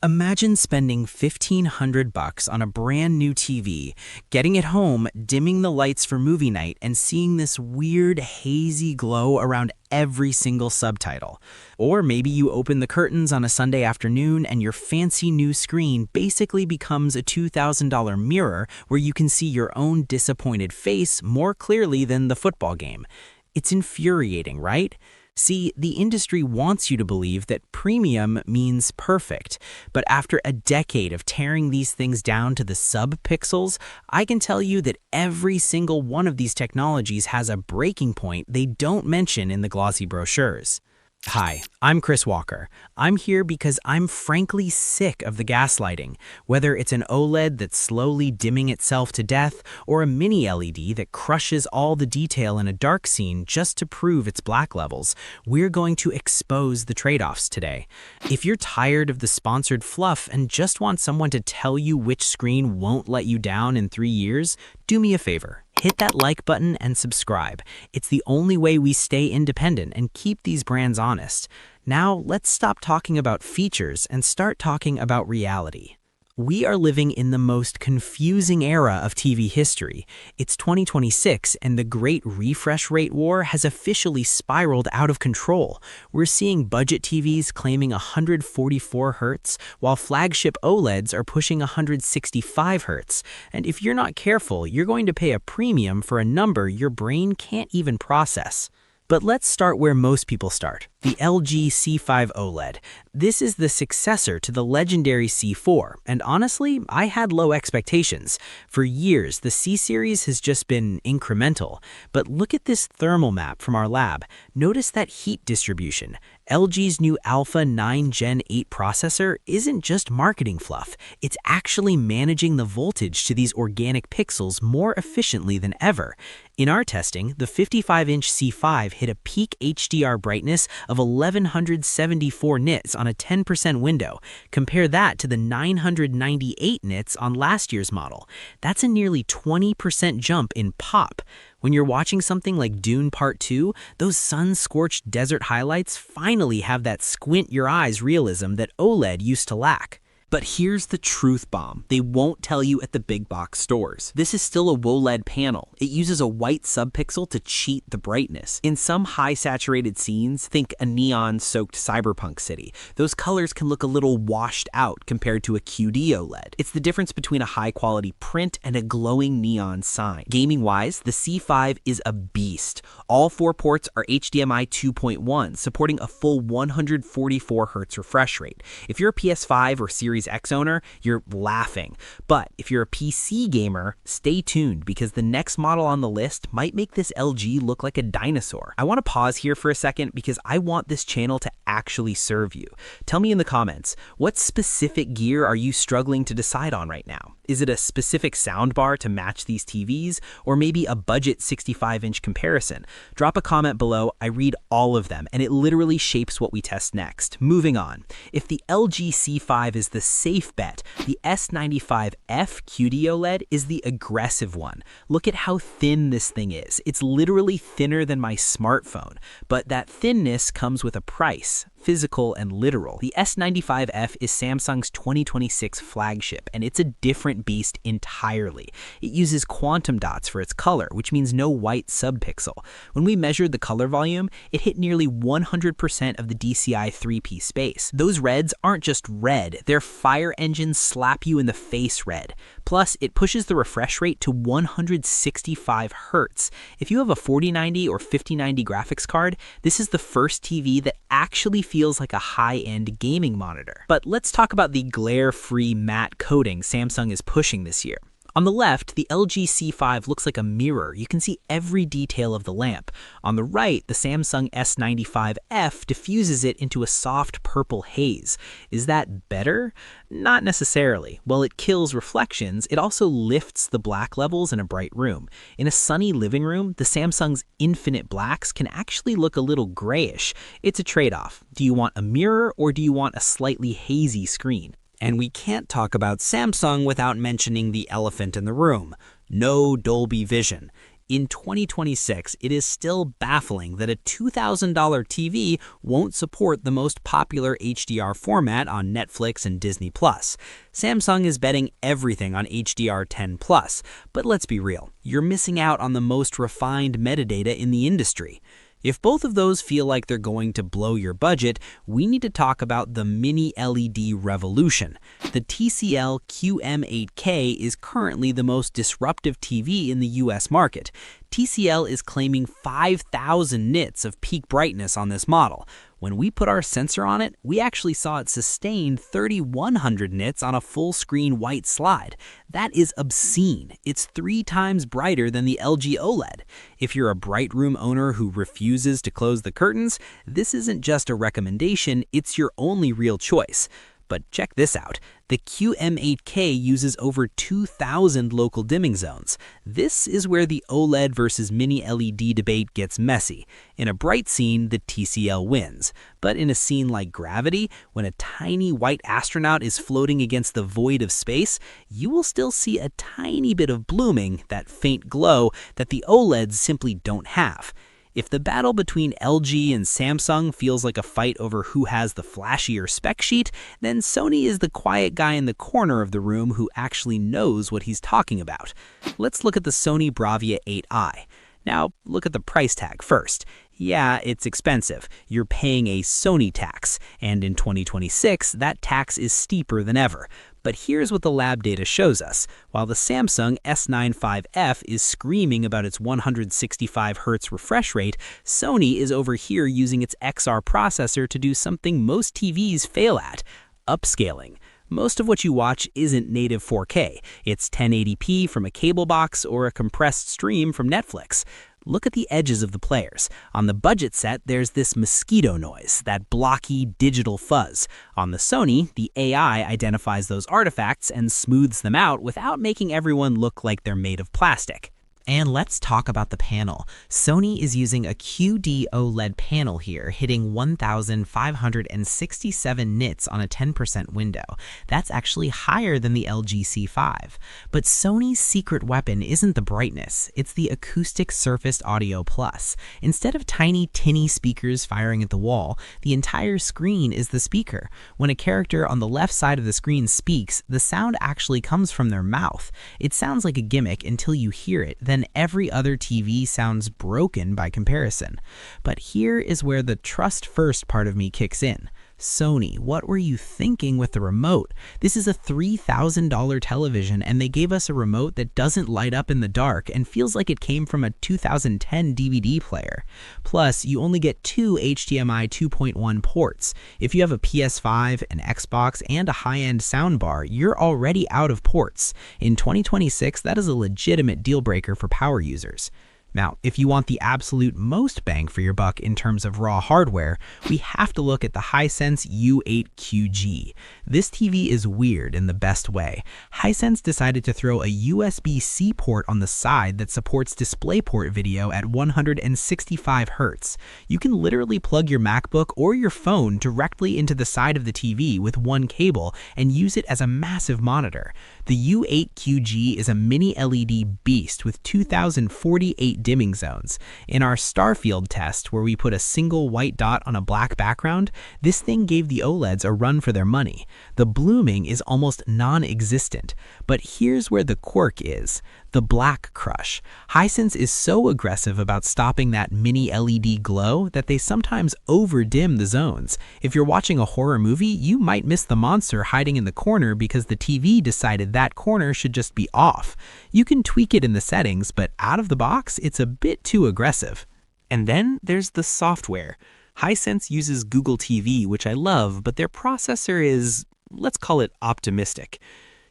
Imagine spending $1,500 on a brand new TV, getting it home, dimming the lights for movie night, and seeing this weird hazy glow around every single subtitle. Or maybe you open the curtains on a Sunday afternoon and your fancy new screen basically becomes a $2,000 mirror where you can see your own disappointed face more clearly than the football game. It's infuriating, right? See, the industry wants you to believe that premium means perfect, but after a decade of tearing these things down to the sub-pixels, I can tell you that every single one of these technologies has a breaking point they don't mention in the glossy brochures. Hi, I'm Chris Walker. I'm here because I'm frankly sick of the gaslighting, whether it's an OLED that's slowly dimming itself to death or a mini LED that crushes all the detail in a dark scene just to prove its black levels. We're going to expose the trade-offs today. If you're tired of the sponsored fluff and just want someone to tell you which screen won't let you down in 3 years, do me a favor. Hit that like button and subscribe. It's the only way we stay independent and keep these brands honest. Now, let's stop talking about features and start talking about reality. We are living in the most confusing era of TV history. It's 2026 and the great refresh rate war has officially spiraled out of control. We're seeing budget TVs claiming 144 Hz, while flagship OLEDs are pushing 165 Hz. And if you're not careful, you're going to pay a premium for a number your brain can't even process. But let's start where most people start, the LG C5 OLED. This is the successor to the legendary C4, and honestly, I had low expectations. For years, the C-series has just been incremental. But look at this thermal map from our lab. Notice that heat distribution. LG's new Alpha 9 Gen 8 processor isn't just marketing fluff, it's actually managing the voltage to these organic pixels more efficiently than ever. In our testing, the 55-inch C5 hit a peak HDR brightness of 1174 nits on a 10% window. Compare that to the 998 nits on last year's model. That's a nearly 20% jump in pop. When you're watching something like Dune Part 2, those sun-scorched desert highlights finally have that squint-your-eyes realism that OLED used to lack. But here's the truth bomb they won't tell you at the big box stores. This is still a OLED panel. It uses a white subpixel to cheat the brightness. In some high saturated scenes, think a neon-soaked cyberpunk city, those colors can look a little washed out compared to a QD OLED. It's the difference between a high-quality print and a glowing neon sign. Gaming-wise, the C5 is a beast. All 4 ports are HDMI 2.1, supporting a full 144 Hz refresh rate. If you're a PS5 or Series X owner, you're laughing. But if you're a PC gamer, stay tuned because the next model on the list might make this LG look like a dinosaur. I want to pause here for a second because I want this channel to actually serve you. Tell me in the comments, what specific gear are you struggling to decide on right now? Is it a specific soundbar to match these TVs, or maybe a budget 65-inch comparison? Drop a comment below. I read all of them, and it literally shapes what we test next. Moving on. If the LG C5 is the safe bet, the S95F QD OLED is the aggressive one. Look at how thin this thing is. It's literally thinner than my smartphone, but that thinness comes with a price. Physical and literal. The S95F is Samsung's 2026 flagship, and it's a different beast entirely. It uses quantum dots for its color, which means no white subpixel. When we measured the color volume, it hit nearly 100% of the DCI 3P space. Those reds aren't just red, they're fire engines slap you in the face red. Plus, it pushes the refresh rate to 165 Hz. If you have a 4090 or 5090 graphics card, this is the first TV that actually feels like a high-end gaming monitor. But let's talk about the glare-free matte coating Samsung is pushing this year. On the left, the LG C5 looks like a mirror. You can see every detail of the lamp. On the right, the Samsung S95F diffuses it into a soft purple haze. Is that better? Not necessarily. While it kills reflections, it also lifts the black levels in a bright room. In a sunny living room, the Samsung's infinite blacks can actually look a little grayish. It's a trade-off. Do you want a mirror or do you want a slightly hazy screen? And we can't talk about Samsung without mentioning the elephant in the room. No Dolby Vision. In 2026, it is still baffling that a $2,000 TV won't support the most popular HDR format on Netflix and Disney+. Samsung is betting everything on HDR10+, but let's be real, you're missing out on the most refined metadata in the industry. If both of those feel like they're going to blow your budget, we need to talk about the mini LED revolution. The TCL QM8K is currently the most disruptive TV in the US market. TCL is claiming 5,000 nits of peak brightness on this model. When we put our sensor on it, we actually saw it sustain 3,100 nits on a full-screen white slide. That is obscene. It's 3 times brighter than the LG OLED. If you're a bright room owner who refuses to close the curtains, this isn't just a recommendation, it's your only real choice. But check this out. The QM8K uses over 2,000 local dimming zones. This is where the OLED versus mini LED debate gets messy. In a bright scene, the TCL wins. But in a scene like Gravity, when a tiny white astronaut is floating against the void of space, you will still see a tiny bit of blooming, that faint glow, that the OLEDs simply don't have. If the battle between LG and Samsung feels like a fight over who has the flashier spec sheet, then Sony is the quiet guy in the corner of the room who actually knows what he's talking about. Let's look at the Sony Bravia 8i. Now, look at the price tag first. Yeah, it's expensive. You're paying a Sony tax, and in 2026, that tax is steeper than ever. But here's what the lab data shows us. While the Samsung S95F is screaming about its 165 Hz refresh rate, Sony is over here using its XR processor to do something most TVs fail at: upscaling. Most of what you watch isn't native 4K. It's 1080p from a cable box or a compressed stream from Netflix. Look at the edges of the players. On the budget set, there's this mosquito noise, that blocky digital fuzz. On the Sony, the AI identifies those artifacts and smooths them out without making everyone look like they're made of plastic. And let's talk about the panel. Sony is using a QD OLED panel here, hitting 1,567 nits on a 10% window. That's actually higher than the LG C5. But Sony's secret weapon isn't the brightness, it's the Acoustic Surfaced Audio Plus. Instead of tiny tinny speakers firing at the wall, the entire screen is the speaker. When a character on the left side of the screen speaks, the sound actually comes from their mouth. It sounds like a gimmick until you hear it, then every other TV sounds broken by comparison. But here is where the trust first part of me kicks in. Sony, what were you thinking with the remote? This is a $3,000 television, and they gave us a remote that doesn't light up in the dark and feels like it came from a 2010 DVD player. Plus, you only get 2 HDMI 2.1 ports. If you have a PS5, an Xbox, and a high-end soundbar, you're already out of ports. In 2026, that is a legitimate deal breaker for power users. Now, if you want the absolute most bang for your buck in terms of raw hardware, we have to look at the Hisense U8QG. This TV is weird in the best way. Hisense decided to throw a USB-C port on the side that supports DisplayPort video at 165 Hz. You can literally plug your MacBook or your phone directly into the side of the TV with one cable and use it as a massive monitor. The U8QG is a mini LED beast with 2,048 dimming zones. In our Starfield test, where we put a single white dot on a black background, this thing gave the OLEDs a run for their money. The blooming is almost non-existent. But here's where the quirk is: the black crush. Hisense is so aggressive about stopping that mini LED glow that they sometimes over-dim the zones. If you're watching a horror movie, you might miss the monster hiding in the corner because the TV decided that corner should just be off. You can tweak it in the settings, but out of the box, it's a bit too aggressive. And then there's the software. Hisense uses Google TV, which I love, but their processor is, let's call it, optimistic.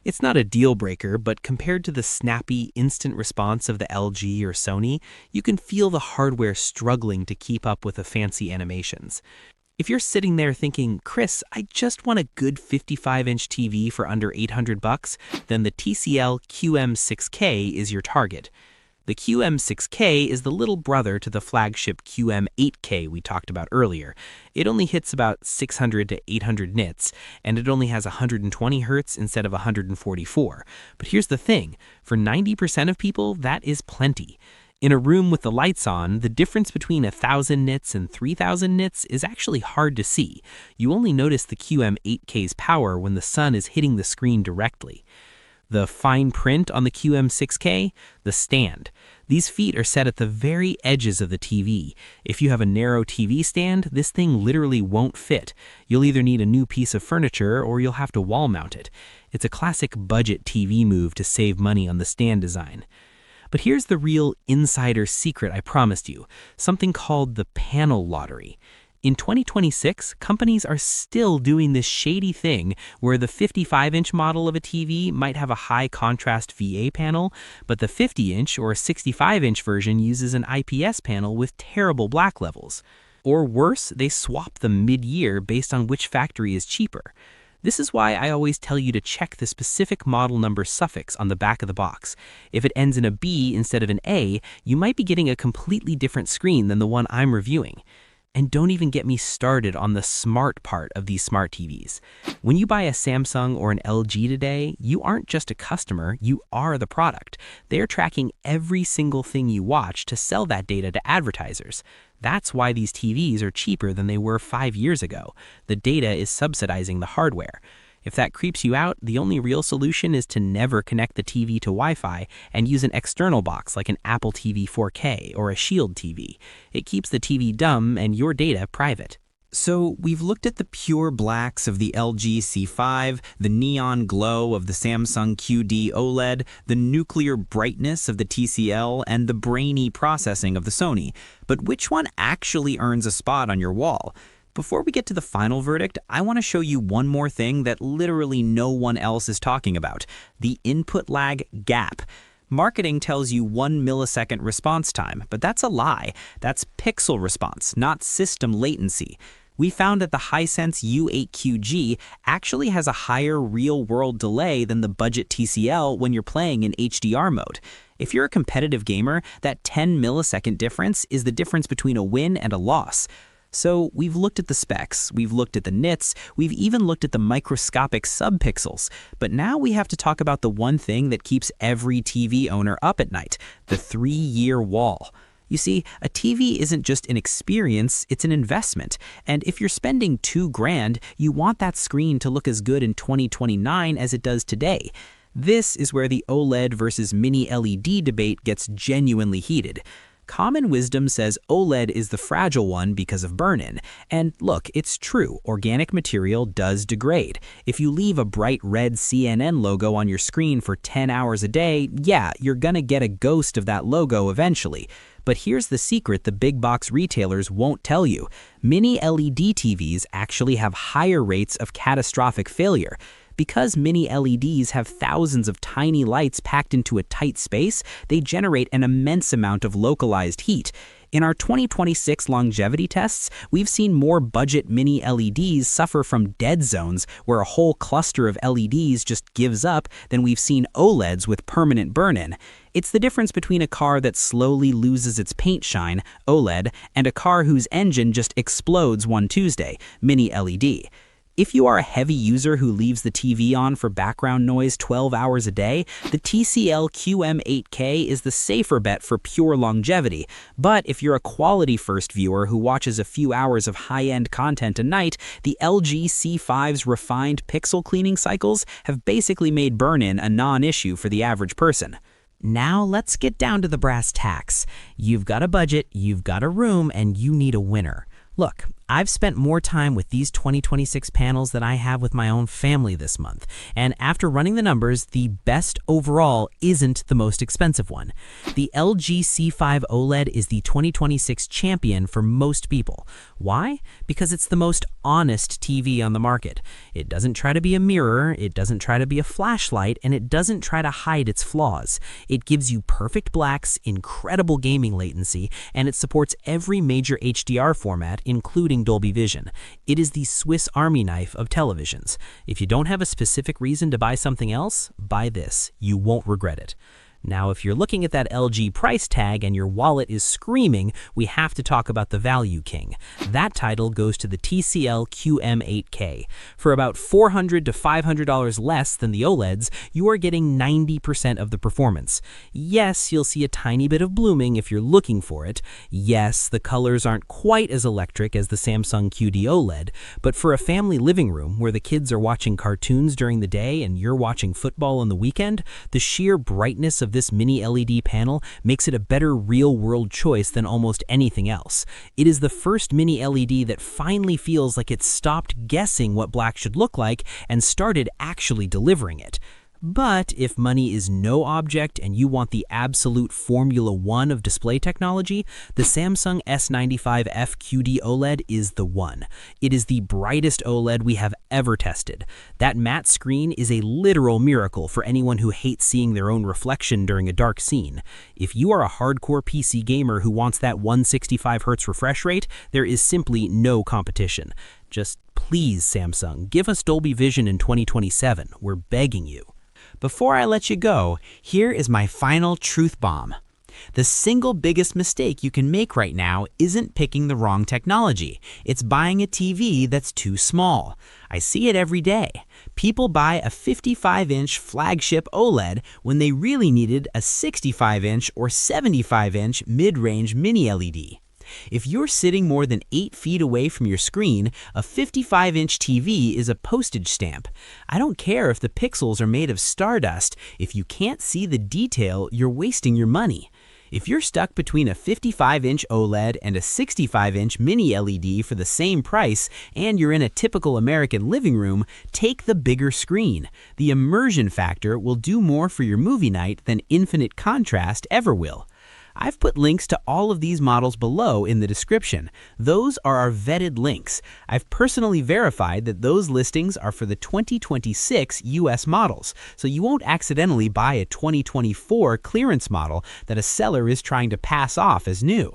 It's not a deal breaker, but compared to the snappy, instant response of the LG or Sony, you can feel the hardware struggling to keep up with the fancy animations. If you're sitting there thinking, Chris, I just want a good 55-inch TV for under $800, then the TCL QM6K is your target. The QM6K is the little brother to the flagship QM8K we talked about earlier. It only hits about 600 to 800 nits, and it only has 120 Hz instead of 144. But here's the thing, for 90% of people, that is plenty. In a room with the lights on, the difference between 1,000 nits and 3,000 nits is actually hard to see. You only notice the QM8K's power when the sun is hitting the screen directly. The fine print on the QM6K, the stand. These feet are set at the very edges of the TV. If you have a narrow TV stand, this thing literally won't fit. You'll either need a new piece of furniture or you'll have to wall mount it. It's a classic budget TV move to save money on the stand design. But here's the real insider secret I promised you, something called the panel lottery. In 2026, companies are still doing this shady thing where the 55-inch model of a TV might have a high-contrast VA panel, but the 50-inch or 65-inch version uses an IPS panel with terrible black levels. Or worse, they swap them mid-year based on which factory is cheaper. This is why I always tell you to check the specific model number suffix on the back of the box. If it ends in a B instead of an A, you might be getting a completely different screen than the one I'm reviewing. And don't even get me started on the smart part of these smart TVs. When you buy a Samsung or an LG today, you aren't just a customer, you are the product. They're tracking every single thing you watch to sell that data to advertisers. That's why these TVs are cheaper than they were 5 years ago. The data is subsidizing the hardware. If that creeps you out, the only real solution is to never connect the TV to Wi-Fi and use an external box like an Apple TV 4K or a Shield TV. It keeps the TV dumb and your data private. So we've looked at the pure blacks of the LG C5, the neon glow of the Samsung QD OLED, the nuclear brightness of the TCL, and the brainy processing of the Sony. But which one actually earns a spot on your wall? Before we get to the final verdict, I want to show you one more thing that literally no one else is talking about: the input lag gap. Marketing tells you 1 millisecond response time, but that's a lie. That's pixel response, not system latency. We found that the Hisense U8QG actually has a higher real-world delay than the budget TCL when you're playing in HDR mode. If you're a competitive gamer, that 10 millisecond difference is the difference between a win and a loss. So we've looked at the specs, we've looked at the nits, we've even looked at the microscopic subpixels, but now we have to talk about the one thing that keeps every TV owner up at night: the 3-year wall. You see, a TV isn't just an experience, it's an investment. And if you're spending $2,000, you want that screen to look as good in 2029 as it does today. This is where the OLED versus mini LED debate gets genuinely heated. Common wisdom says OLED is the fragile one because of burn-in. And look, it's true, organic material does degrade. If you leave a bright red CNN logo on your screen for 10 hours a day, yeah, you're gonna get a ghost of that logo eventually. But here's the secret the big box retailers won't tell you. Mini LED TVs actually have higher rates of catastrophic failure. Because mini LEDs have thousands of tiny lights packed into a tight space, they generate an immense amount of localized heat. In our 2026 longevity tests, we've seen more budget mini LEDs suffer from dead zones where a whole cluster of LEDs just gives up than we've seen OLEDs with permanent burn-in. It's the difference between a car that slowly loses its paint shine, OLED, and a car whose engine just explodes one Tuesday, mini LED. If you are a heavy user who leaves the TV on for background noise 12 hours a day, the TCL QM8K is the safer bet for pure longevity. But if you're a quality-first viewer who watches a few hours of high-end content a night, the LG C5's refined pixel cleaning cycles have basically made burn-in a non-issue for the average person. Now let's get down to the brass tacks. You've got a budget, you've got a room, and you need a winner. Look, I've spent more time with these 2026 panels than I have with my own family this month, and after running the numbers, the best overall isn't the most expensive one. The LG C5 OLED is the 2026 champion for most people. Why? Because it's the most honest TV on the market. It doesn't try to be a mirror, it doesn't try to be a flashlight, and it doesn't try to hide its flaws. It gives you perfect blacks, incredible gaming latency, and it supports every major HDR format, including Dolby Vision. It is the Swiss Army knife of televisions. If you don't have a specific reason to buy something else, buy this. You won't regret it. Now, if you're looking at that LG price tag and your wallet is screaming, we have to talk about the value king. That title goes to the TCL QM8K. For about $400 to $500 less than the OLEDs, you are getting 90% of the performance. Yes, you'll see a tiny bit of blooming if you're looking for it. Yes, the colors aren't quite as electric as the Samsung QD OLED, but for a family living room where the kids are watching cartoons during the day and you're watching football on the weekend, the sheer brightness of this mini LED panel makes it a better real-world choice than almost anything else. It is the first mini LED that finally feels like it stopped guessing what black should look like and started actually delivering it. But if money is no object and you want the absolute Formula 1 of display technology, the Samsung S95 FQD OLED is the one. It is the brightest OLED we have ever tested. That matte screen is a literal miracle for anyone who hates seeing their own reflection during a dark scene. If you are a hardcore PC gamer who wants that 165Hz refresh rate, there is simply no competition. Just please, Samsung, give us Dolby Vision in 2027. We're begging you. Before I let you go, here is my final truth bomb. The single biggest mistake you can make right now isn't picking the wrong technology. It's buying a TV that's too small. I see it every day. People buy a 55-inch flagship OLED when they really needed a 65-inch or 75-inch mid-range mini LED. If you're sitting more than 8 feet away from your screen, a 55-inch TV is a postage stamp. I don't care if the pixels are made of stardust. If you can't see the detail, you're wasting your money. If you're stuck between a 55-inch OLED and a 65-inch mini LED for the same price, and you're in a typical American living room, take the bigger screen. The immersion factor will do more for your movie night than infinite contrast ever will. I've put links to all of these models below in the description. Those are our vetted links. I've personally verified that those listings are for the 2026 US models, so you won't accidentally buy a 2024 clearance model that a seller is trying to pass off as new.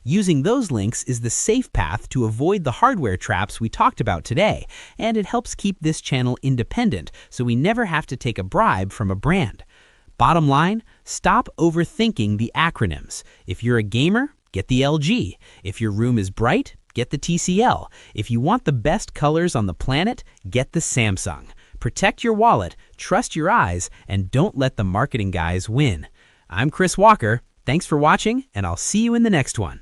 Using those links is the safe path to avoid the hardware traps we talked about today, and it helps keep this channel independent so we never have to take a bribe from a brand. Bottom line, stop overthinking the acronyms. If you're a gamer, get the LG. If your room is bright, get the TCL. If you want the best colors on the planet, get the Samsung. Protect your wallet, trust your eyes, and don't let the marketing guys win. I'm Chris Walker. Thanks for watching, and I'll see you in the next one.